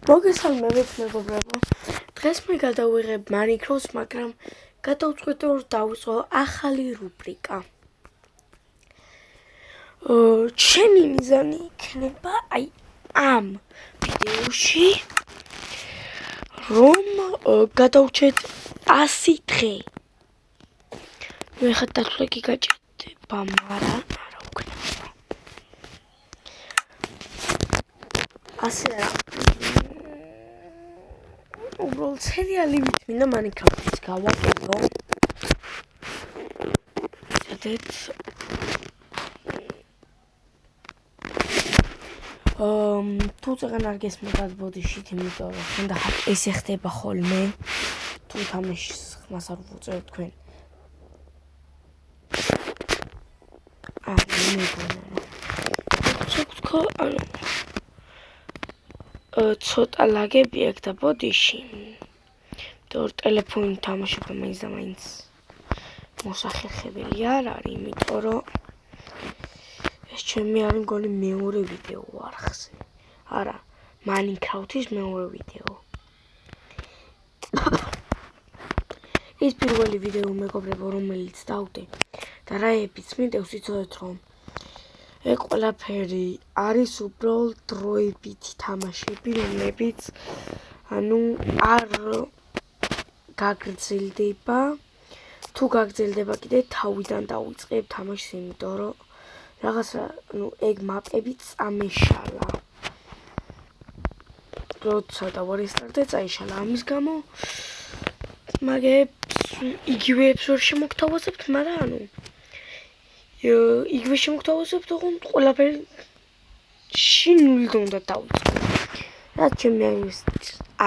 მოგესალმებით მეგობრებო. დღეს მე გადავიღებ Minecraft-ს, მაგრამ გადავწყვიტე რომ დავიწყო ახალი რუბრიკა. ჩემი მიზანი იქნება ამ ვიდეოში რომ გადავჭეთ 100 დღე. მე ხა დაწყვეტი გაჭირდება, მაგრამ არა უკნება. ასე არა. უბრალოდ სერიალი მინდა Minecraft-ის გავაკეთო. სადაც თუ წეგან არ გესმოდათ ბოდიშით, იმიტომ რომ ხენდა ესე ხდება ხოლმე. თუ თამაშის ხმას არ ვუწევთ თქვენ. ცოტა ლაგები აქ და ბოდიში. თორ ტელეფონით თამაშობ მაინც და მაინც მოსახერხებელი არ არის, იმიტომ რომ ეს ჩემი არ მგონი მეორე ვიდეო არხზე. არა, Minecraft-ის მეორე ვიდეო. ეს პირველი ვიდეო მეგობრებო, რომელიც დავდე და რაებიც მინდევს იცოდეთ რომ ეს ყველაფერი არის უბრალოდ დროებითი თამაშები, რომლებიც არ გაგრძელდება. თუ გაგრძელდება კიდე თავიდან დავიწყებ თამაშს, იმიტომ რომ რაღაცა ეგ მაპები წამეშალა. როცა დავარესტარტე წაიშალა, ამის გამო მაგებს იგივეებს ვერ შემოგთავაზებთ, მაგრამ იგივე შემოგთავაზებთ, თუმცა ყველაფერი შინულად უნდა დავიწყო. რაც ჩემი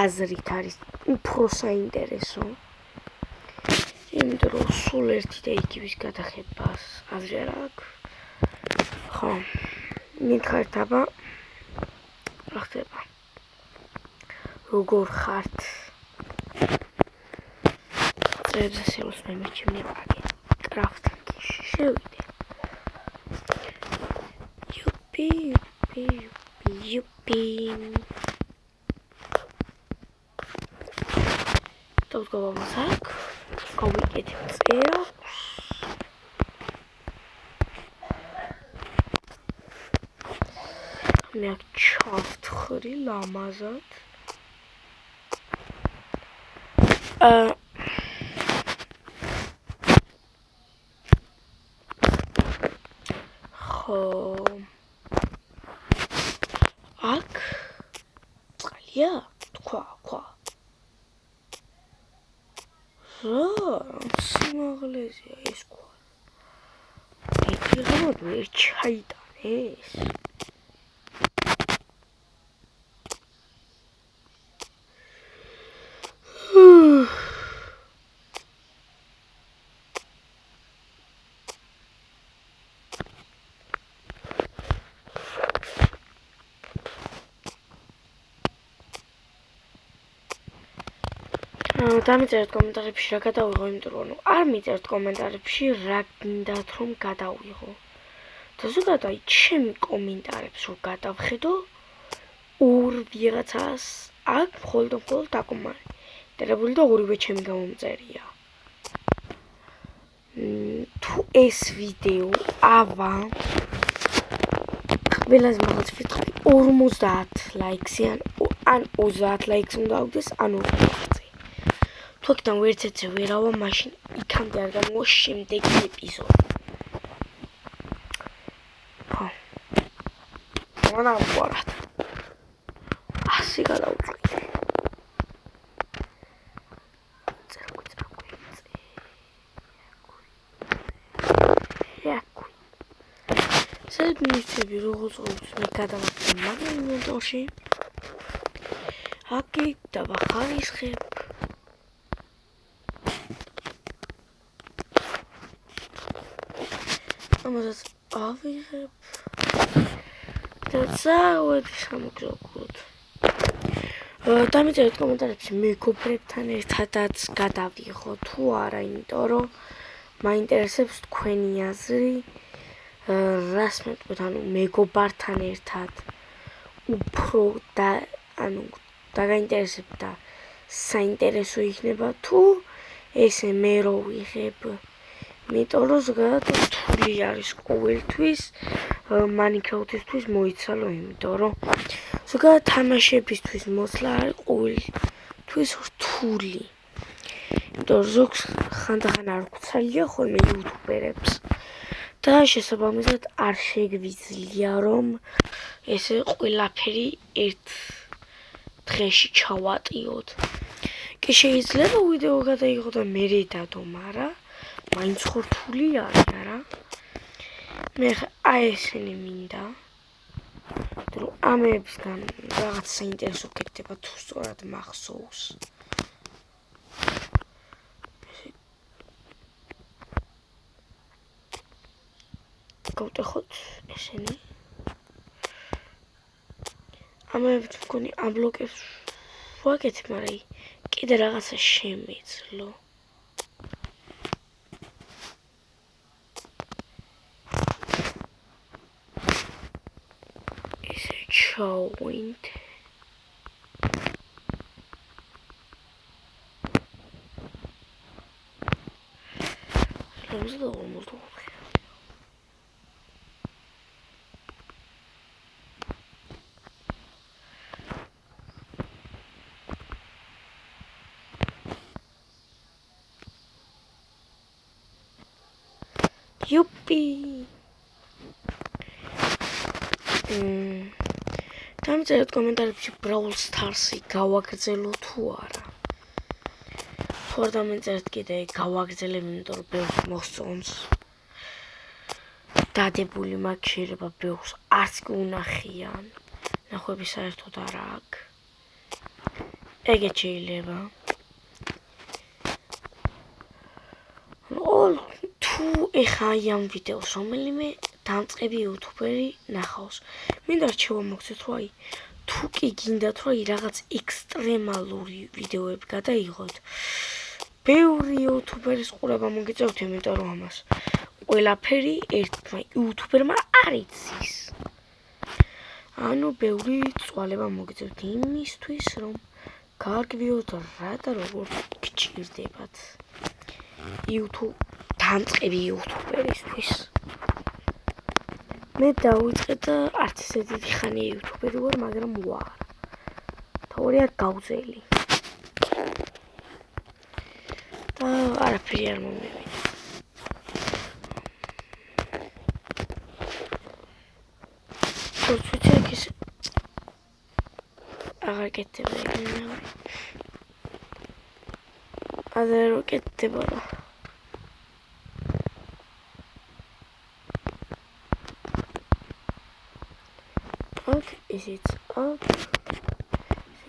აზრით არის უფრო საინტერესო. იმიტომ რომ სულ ერთი და იგივის გადახებას აზრი არ აქვს. ხო, მითხარით აბა რა ხდება? როგორ ხართ? წერზე შეუსმენ ჩემი აგე კრაფტინგში შევიდე. Yuppie. დავდგა მაგას. გავიკეთებ წერა. მე აქ ჩავთხრი ლამაზად. ხო. აქ წყალია? თქვა. რა, სიმაღლეზეა ეს ქვა. ეგრე ვერ ჩაიტანეს. დამიწერეთ კომენტარებში რა გადავიღო, იმიტომ რომ არ მიწერთ კომენტარებში რა გინდათ რომ გადავიღო. და ზოგადად ჩემი კომენტარებს რომ გადავხედო, ორ ვიღაცას აქ მხოლოდ დაკომენტირებული და ორივე ჩემი გამომწერია. თუ ეს ვიდეო ავა ყველაზე მაღალ ფიტყვი 50 ლაიქსი ან 30 ლაიქს უნდა ავდეს, ან 40. თუ აქედან ვერცერთზე ვერ ავა, მაშინ იქამდე არ გამოვა შემდეგი ეპიზოდი. ხო. მონამყარად. 100 გადავწყვიტე. სადმინისტრები როგორც მე გადავაკეთე მაგ ინვენტორში. აქ დავახარისხებ. ამასაც ავიღებ და წავედი სამგზავროდ. დამიწერეთ კომენტარებში მეგობრებთან ერთადაც გადავიღო თუ არა, იმიტომ რომ მაინტერესებს თქვენი აზრი. რას მეტყვით, მეგობართან ერთად უფრო და დაგაინტერესებ და საინტერესო იქნება თუ ესე მე რო ვიღებ. იმიტომ რომ ზოგადად რთული არის ყოველთვის Minecraft-ისთვის მოიცალო, იმიტომ რომ ზოგადად თამაშებისთვის მოსვლა არის ყოველთვის რთული. იმიტომ რომ ზოგს ხანდახან არ გვცალია ხოლმე იუთუბერებს და შესაბამისად არ შეგვიძლია რომ ესე ყველაფერი ერთ დღეში ჩავატიოთ. კი შეიძლება ვიდეო გადაიღო და მერე დადო, მაგრამ მაინც რთული არის, არა? მე აი ესენი მინდა. რომ ამებისგან რაღაც საინტერესო გქედება თუ სწორად მახსოვს. გავტეხოთ ესენი. ამებს მგონი ამ ბლოკებს ვაკეთებ, მაგრამ კიდე რაღაცა შემეძლო. ესე ჩავინდ. ლომზე დავამოწმო. Yuppie! დამწერეთ კომენტარებში Brawl Stars-ი გავაგრძელო თუ არა. თუ არ დამწერეთ კიდე გავაგრძელებ, იმიტომ რომ ბევრს მოსწონს. დადებული მაქვს, შეიძლება ბევრს არც კი უნახიან. ნახვები საერთოდ არ აქვს. ეგეც შეიძლება. თუ ეხა ამ ვიდეოს რომელიმე დამწყები იუთუბერი ნახავს. მინდა შევამოხსნით, რომ აი თუ კი გინდათ რომ რაღაც ექსტრემალური ვიდეოები გადაიღოთ. ბევრი იუთუბერის ყურება მოგიწევთ, იმიტომ რომ ამას ყველაფერი ერთმა იუთუბერმა არ იცის. ანუ ბევრი წვალება მოგიწევთ იმისთვის, რომ გაარკვიოთ რა და როგორ გჭირდებათ. დამწყები იუთუბერისთვის. მე დავიწყე და არც ისე დიდი ხანი იუთუბერი ვარ, მაგრამ ვარ. თორია გავძელი. და არაფერი არ მომივიდა. თორჩუჩეკ ის აღარ კეთდება ეგრევე. ადრე რო კეთდებოდა. Okay, is it up?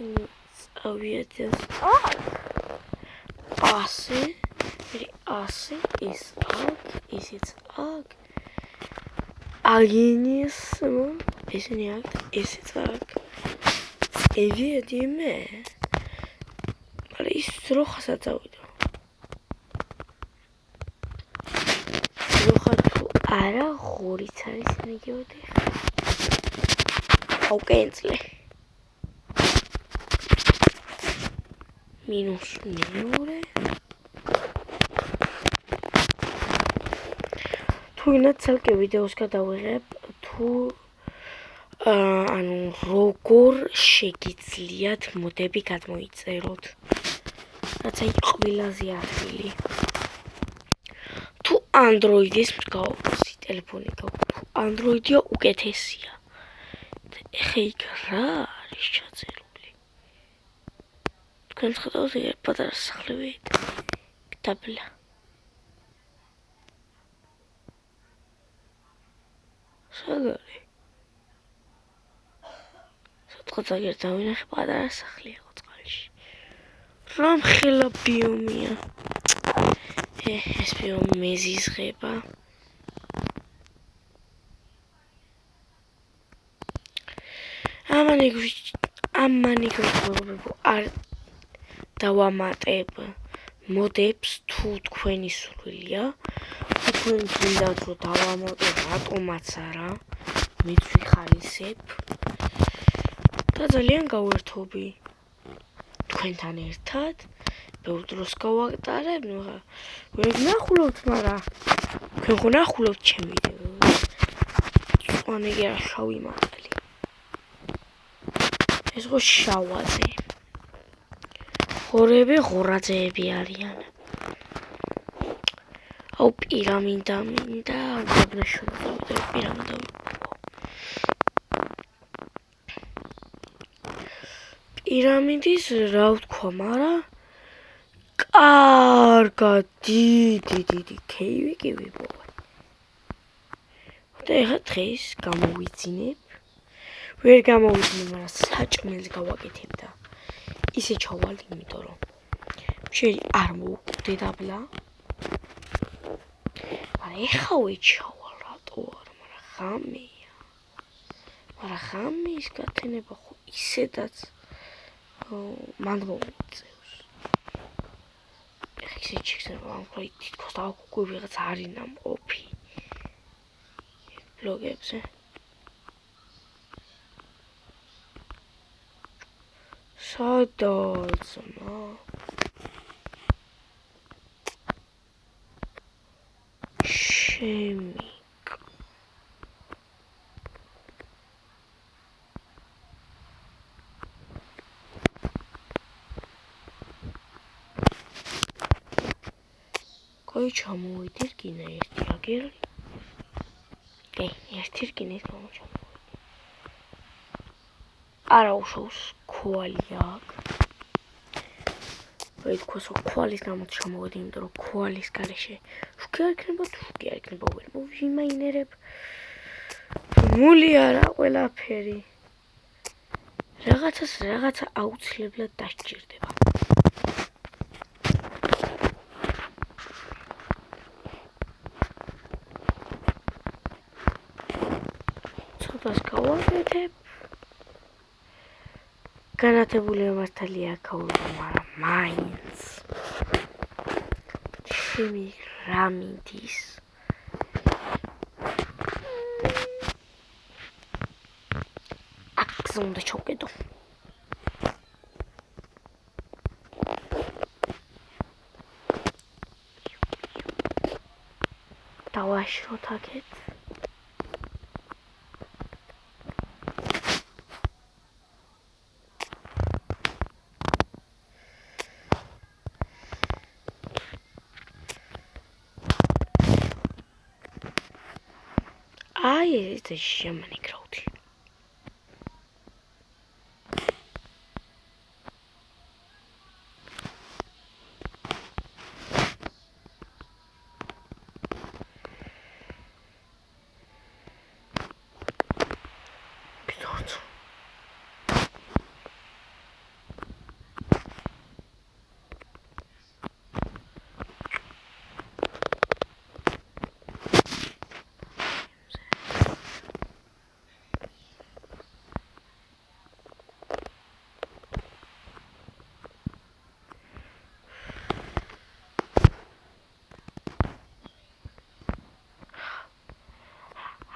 It's awesome. Very awesome. Is up? Is it up? Agnisimo. Isn't it? Is it up? Evidime. But it's trochę za cały. Trochę tu ara chorica jest na giełdzie. Aukentle. Minus minore. თუ ვინაც ცალკე ვიდეოს გადავიღებ, თუ ანუ როგორ შეგიძლიათ მოდები გადმოიწეროთ. რაც აი ყველაზე ადვილი. თუ Android-ის მსგავსი ტელეფონი გაქვთ, თუ Android-ია უკეთესია. ეხა იქ რა არის ჩაწერული? თქვენ ხედავთ ეგ პატარა სახლივით? დაბლა. საგარი. სადღაც აგერ დავინახე პატარა სახლი იყო წყალში. რა მხელა ბიომია. ეს ბიომი მეზიზღება. ამანი გვიგვებო არ დავამატებ მოდებს თუ თქვენი სურვილია. თქვენ გინდათ რომ დავამატებ რატომაც არა. მეც ვიხალისებ. და ძალიან გავერთობი. თქვენთან ერთად ბევრ დროს გავატარებ, ვერ ნახულობთ, მაგრამ თქვენ ხო ნახულობთ ჩემ ვიდეოს. წვანე რა შავი მატყლი. ეს ხო შავაზე. ღორები ღორაძეები არიან. აუ პირამინდა მინდა, უბრალოდ პირამინდა. პირამიდის რა ვთქვა, მაგრამ კარგად დიდი ქეივი კი ვიპოვე. და ეხლა დღეს გამოვიძინებ. ვერ გამოვიძინებ, მაგრამ საჭმელს გავაკეთებ და ისე ჩავალ, იმიტომ რომ შენ არ მოვკვდე დაბლა. მაგრამ ეხლა ვეჩავალ, რატო არ, მაგრამ ხამის გათენება ხო ისედაც მან მომიწევს. ეხლა ისე ჩიქცევა, ამხრივ თითქოს დაგვიგვი ვიღაც არის ნამყოფი ბლოგებზე. სადაც შემი კოი ჩამოვიდი რკინა ერთი აგერი. კი, ერთი რკინით გამოჩამოვიდი. არა უშავს ქვალი აქ. ვეთქოს რომ ქვალის გამო ჩამოვიდი, იმიტომ რომ ქვალის გარეშე შუქი არ იქნება, შუქი არ იქნება, ვერ მოვიმაინერებ. მული არა ყველაფერი. რაღაცა აუცილებლად დასჭირდება. ცოტას გავაკეთებ. განათებული მართალია ქაურობა, მაგრამ მაინც ჩემი რა მინდის. აქ უნდა ჩავკეტო. დავაშროთ აქეთ. აი ეს შემანიკროვდი.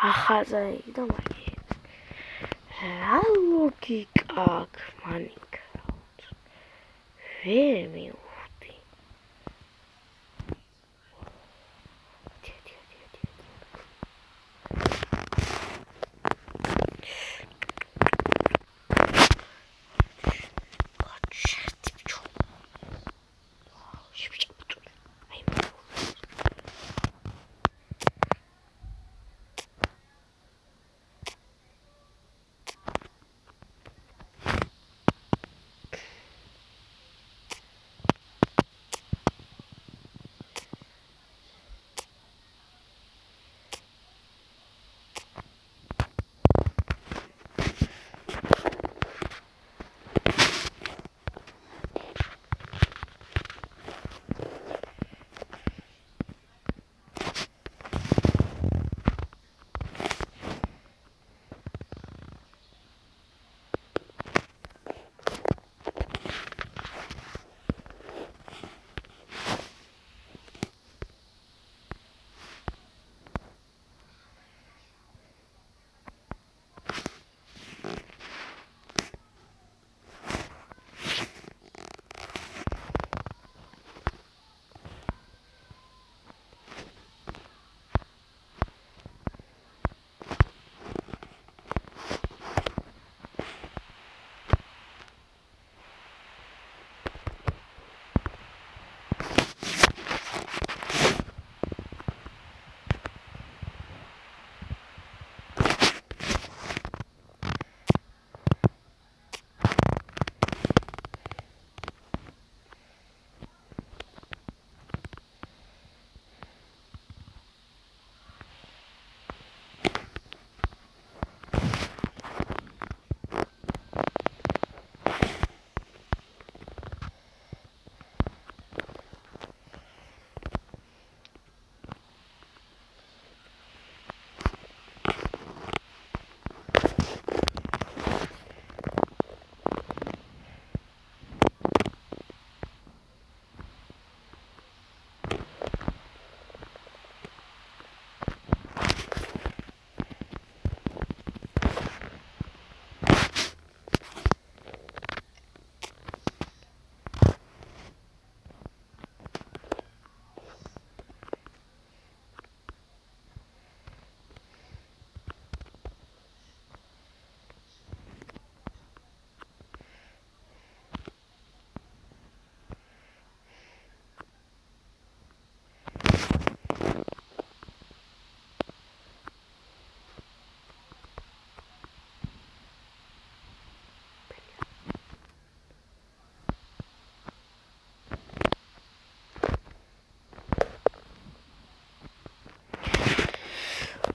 ახაზაი და მაგით. რა ლოგიკა აქვს Minecraft? ვერ მივხვდი.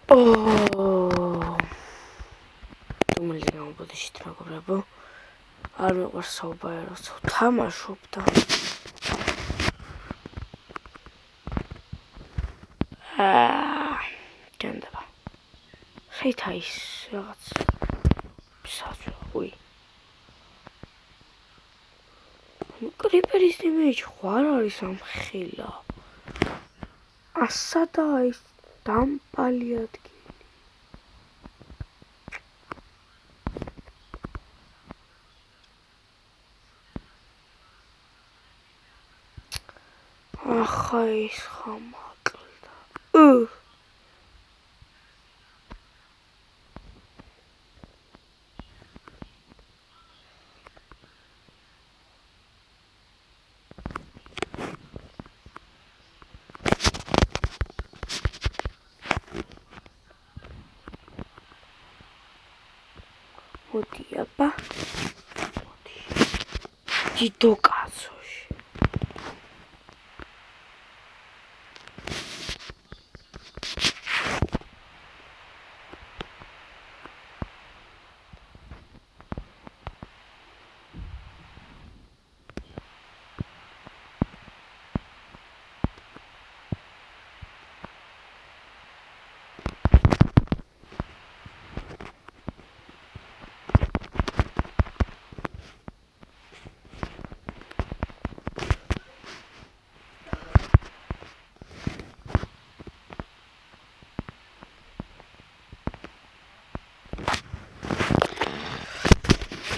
დუმილზე გამობოდიშით მეგობრებო. არ მეყვარს საუბარი როცა ვთამაშობ და ჯანდება. ხეთა ის რაღაც საჭუი. კრიპერის იმეჯი ხარ არის ამ ხილა. ასადა ის დამპალი ადგილი. ახა ის ხამაკლდა. მოდი აბა. მოდი. დიდო კაცოში.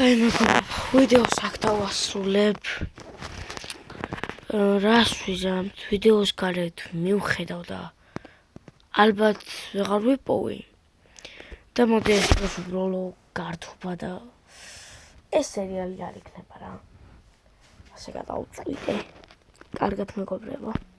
აი მეგობრებო, ვიდეოს აქ დავასრულებ. რას ვიზამთ ვიდეოს გარეთ მივხედავ და ალბათ ვეღარ ვიპოვი. და მოდი ეს უბრალო გართობა და ეს სერიალი არ იქნება რა. ასე გადავწყვიტე. კარგად მეგობრებო.